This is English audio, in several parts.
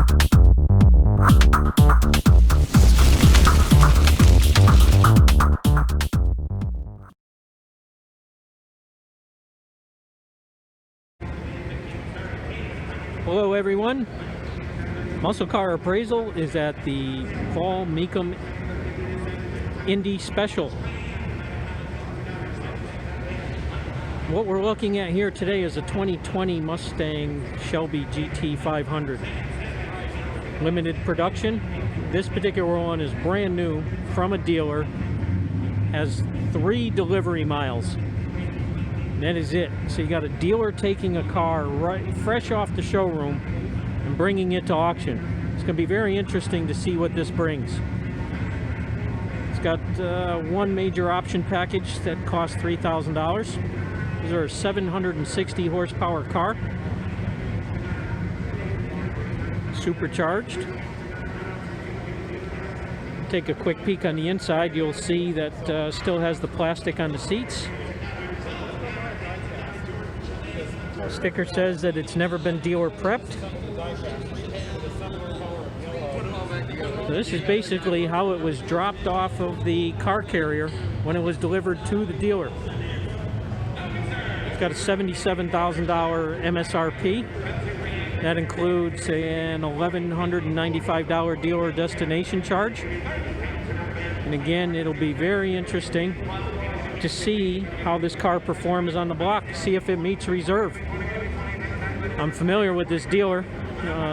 Hello everyone, Muscle Car Appraisal is at the Fall Mecum Indy Special. What we're looking at here today is a 2020 Mustang Shelby GT500. Limited production. This particular one is brand new from a dealer, has 3 delivery miles. That is it. So you got a dealer taking a car right fresh off the showroom and bringing it to auction. It's going to be very interesting to see what this brings. It's got one major option package that costs $3,000. These are a 760 horsepower car, supercharged. Take a quick peek on the inside. You'll see that still has the plastic on the seats. Sticker says that it's never been dealer prepped. So this is basically how it was dropped off of the car carrier when it was delivered to the dealer. It's got a $77,000 MSRP. That includes an $1,195 dealer destination charge. And again, it'll be very interesting to see how this car performs on the block, see if it meets reserve. I'm familiar with this dealer.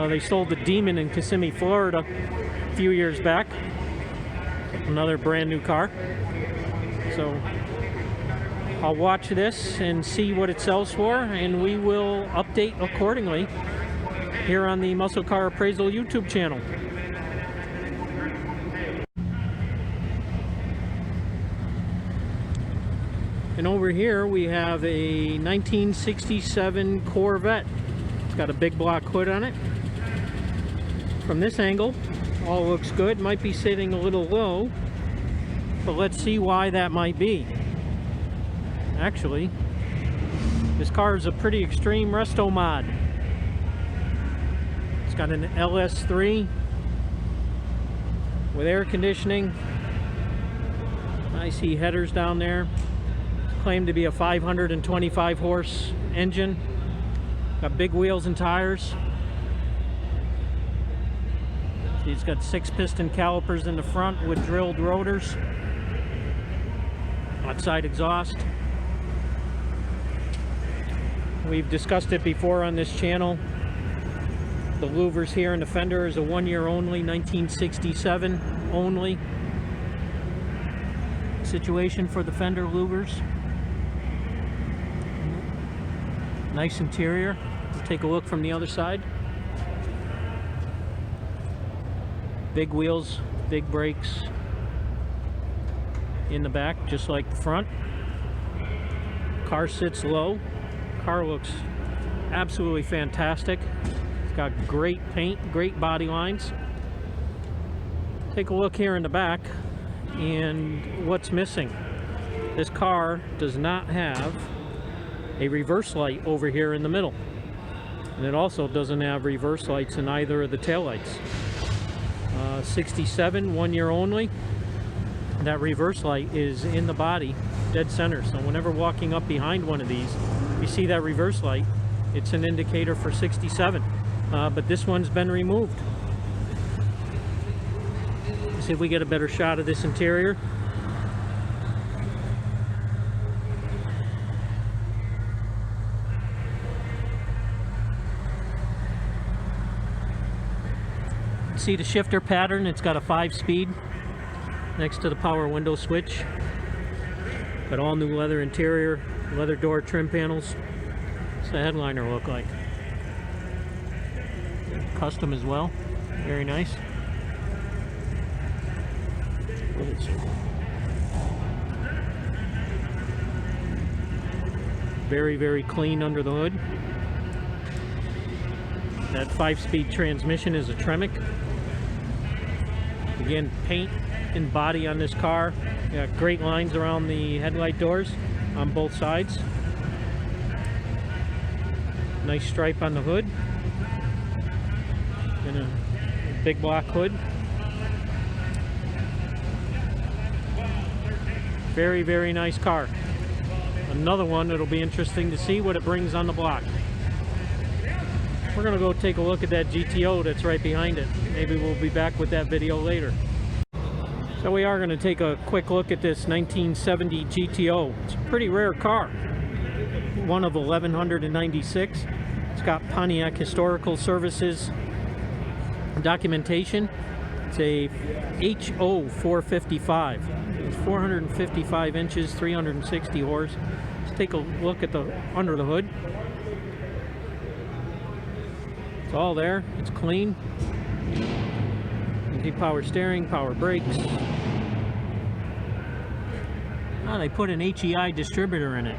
They sold the Demon in Kissimmee, Florida a few years back. Another brand new car. So I'll watch this and see what it sells for, and we will update accordingly here on the Muscle Car Appraisal YouTube channel. And over here we have a 1967 Corvette. It's got a big block hood on it. From this angle, all looks good. Might be sitting a little low, but let's see why that might be. Actually, this car is a pretty extreme resto-mod. It's got an LS3 with air conditioning. I see headers down there. Claimed to be a 525 horse engine. Got big wheels and tires. See, it's got 6 piston calipers in the front with drilled rotors. Outside exhaust. We've discussed it before on this channel. The louvers here in the fender is a 1 year only, 1967 only situation for the fender louvers. Nice interior. We'll take a look from the other side. Big wheels, big brakes in the back, just like the front. Car sits low. Car looks absolutely fantastic. It's got great paint, great body lines. Take a look here in the back and what's missing. This car does not have a reverse light over here in the middle, and it also doesn't have reverse lights in either of the taillights. 67, 1 year only. That reverse light is in the body, dead center, so whenever walking up behind one of these, you see that reverse light, it's an indicator for 67, but this one's been removed. Let's see if we get a better shot of this interior. See the shifter pattern. It's got a 5-speed next to the power window switch. Got all new leather interior, leather door trim panels. What's the headliner look like? Custom as well. Very nice. Very, very clean under the hood. That 5-speed transmission is a Tremec. Again, paint and body on this car. Got great lines around the headlight doors on both sides. Nice stripe on the hood. And and a big block hood. Very, very nice car. Another one that'll be interesting to see what it brings on the block. We're gonna go take a look at that GTO that's right behind it. Maybe we'll be back with that video later. So we are gonna take a quick look at this 1970 GTO. It's a pretty rare car. One of 1196. It's got Pontiac Historical Services documentation. It's a HO 455. It's 455 inches, 360 horse. Let's take a look at the under the hood. It's all there. It's clean. Power steering, power brakes. Oh, they put an HEI distributor in it.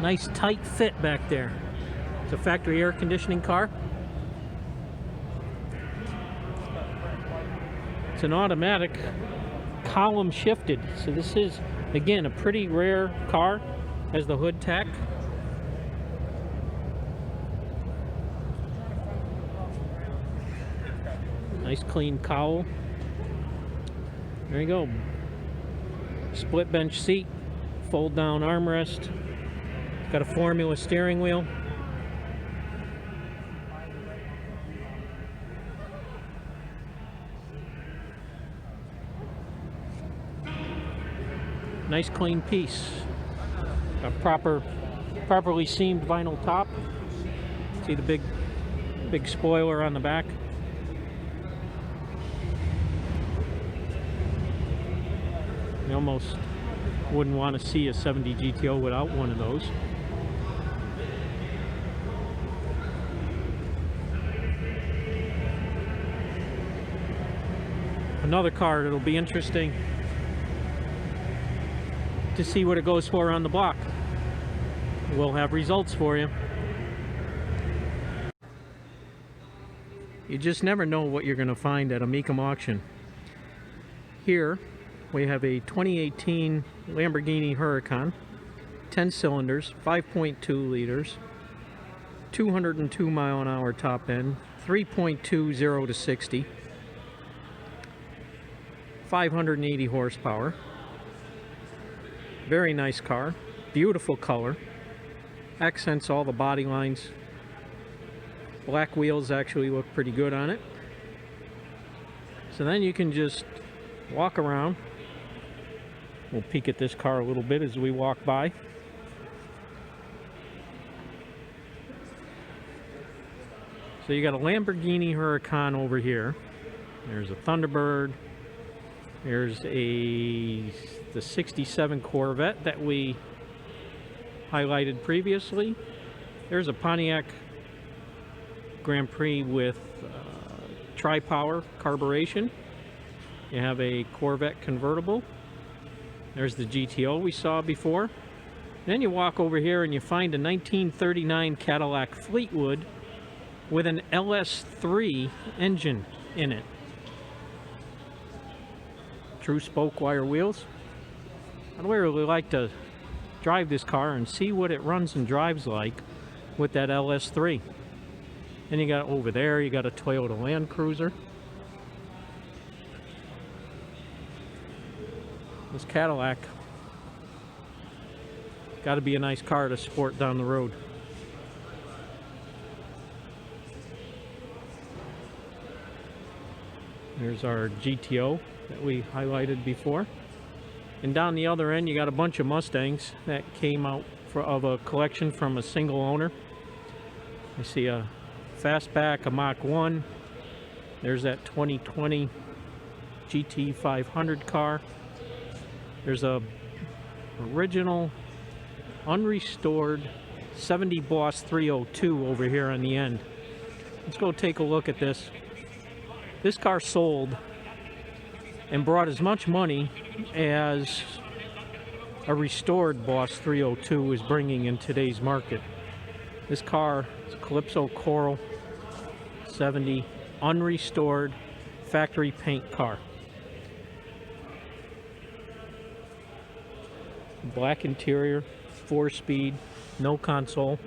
Nice tight fit back there. It's a factory air conditioning car. It's an automatic, column shifted. So this is, again, a pretty rare car. Has the hood tack. Nice clean cowl. There you go. Split bench seat, fold down armrest. Got a Formula steering wheel. Nice clean piece. A properly seamed vinyl top. See the big spoiler on the back. You almost wouldn't want to see a 70 GTO without one of those. Another car that'll be interesting to see what it goes for on the block. We'll have results for you. You just never know what you're going to find at a Mecum auction. Here we have a 2018 Lamborghini Huracan, 10 cylinders, 5.2 liters, 202 mile an hour top end, 3.20 to 60, 580 horsepower. Very nice car, beautiful color, accents all the body lines. Black wheels actually look pretty good on it. So then you can just walk around. We'll peek at this car a little bit as we walk by. So you got a Lamborghini Huracan over here. There's a Thunderbird. There's the 67 Corvette that we highlighted previously. There's a Pontiac Grand Prix with tri-power carburation. You have a Corvette convertible. There's the GTO we saw before. Then you walk over here and you find a 1939 Cadillac Fleetwood with an LS3 engine in it. True spoke wire wheels. I'd really like to drive this car and see what it runs and drives like with that LS3. Then you got over there, you got a Toyota Land Cruiser. This Cadillac, got to be a nice car to sport down the road. There's our GTO that we highlighted before. And down the other end you got a bunch of Mustangs that came out of a collection from a single owner. I see a fastback, a Mach 1. There's that 2020 GT500 car. There's a original unrestored 70 Boss 302 over here on the end. Let's go take a look at this. This car sold and brought as much money as a restored Boss 302 is bringing in today's market. This car is a Calypso Coral 70 unrestored factory paint car. Black interior, 4-speed, no console.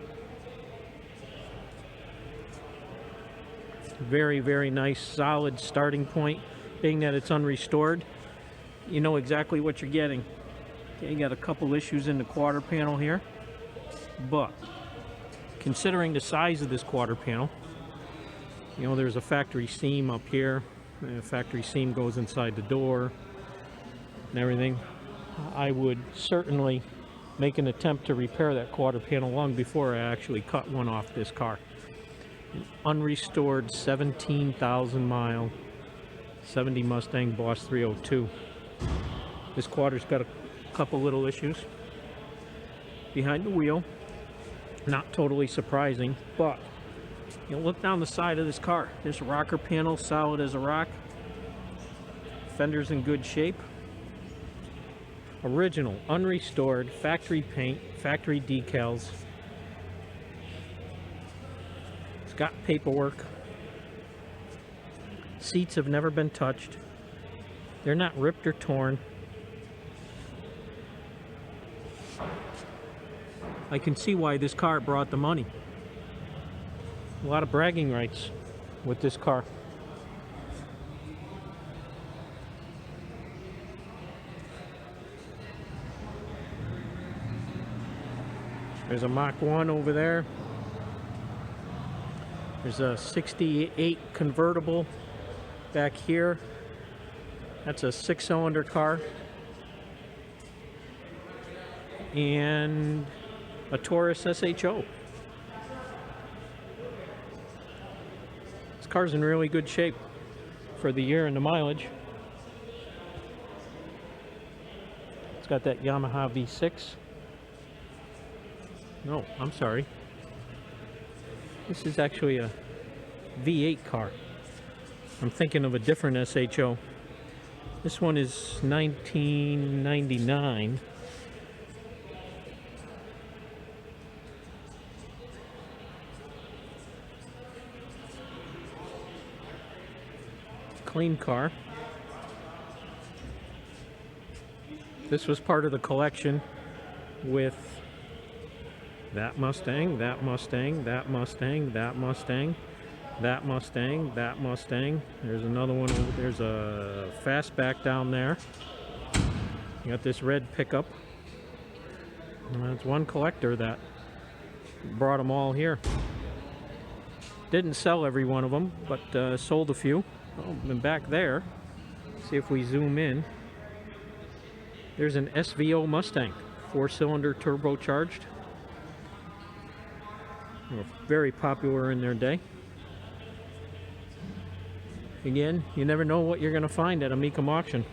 Very, very nice, solid starting point. Being that it's unrestored, you know exactly what you're getting. Okay, you got a couple issues in the quarter panel here, but considering the size of this quarter panel, you know, there's a factory seam up here. The factory seam goes inside the door and everything. I would certainly make an attempt to repair that quarter panel long before I actually cut one off this car. An unrestored 17,000 mile 70 Mustang Boss 302. This quarter's got a couple little issues behind the wheel. Not totally surprising, but you know, look down the side of this car. This rocker panel, solid as a rock. Fender's in good shape. Original, unrestored, factory paint, factory decals. It's got paperwork. Seats have never been touched. They're not ripped or torn. I can see why this car brought the money. A lot of bragging rights with this car. There's a Mach 1 over there. There's a 68 convertible back here. That's a 6-cylinder car. And a Taurus SHO. This car's in really good shape for the year and the mileage. It's got that Yamaha V6. No, I'm sorry. This is actually a V8 car. I'm thinking of a different SHO. This one is 1999. Clean car. This was part of the collection with that Mustang, that Mustang, that Mustang, that Mustang, that Mustang, that Mustang. There's another one. There's a fastback down there. You got this red pickup. And that's one collector that brought them all here. Didn't sell every one of them, but sold a few. Oh, and back there, see if we zoom in. There's an SVO Mustang, 4-cylinder turbocharged. They were very popular in their day. Again, you never know what you're going to find at a Mecum auction.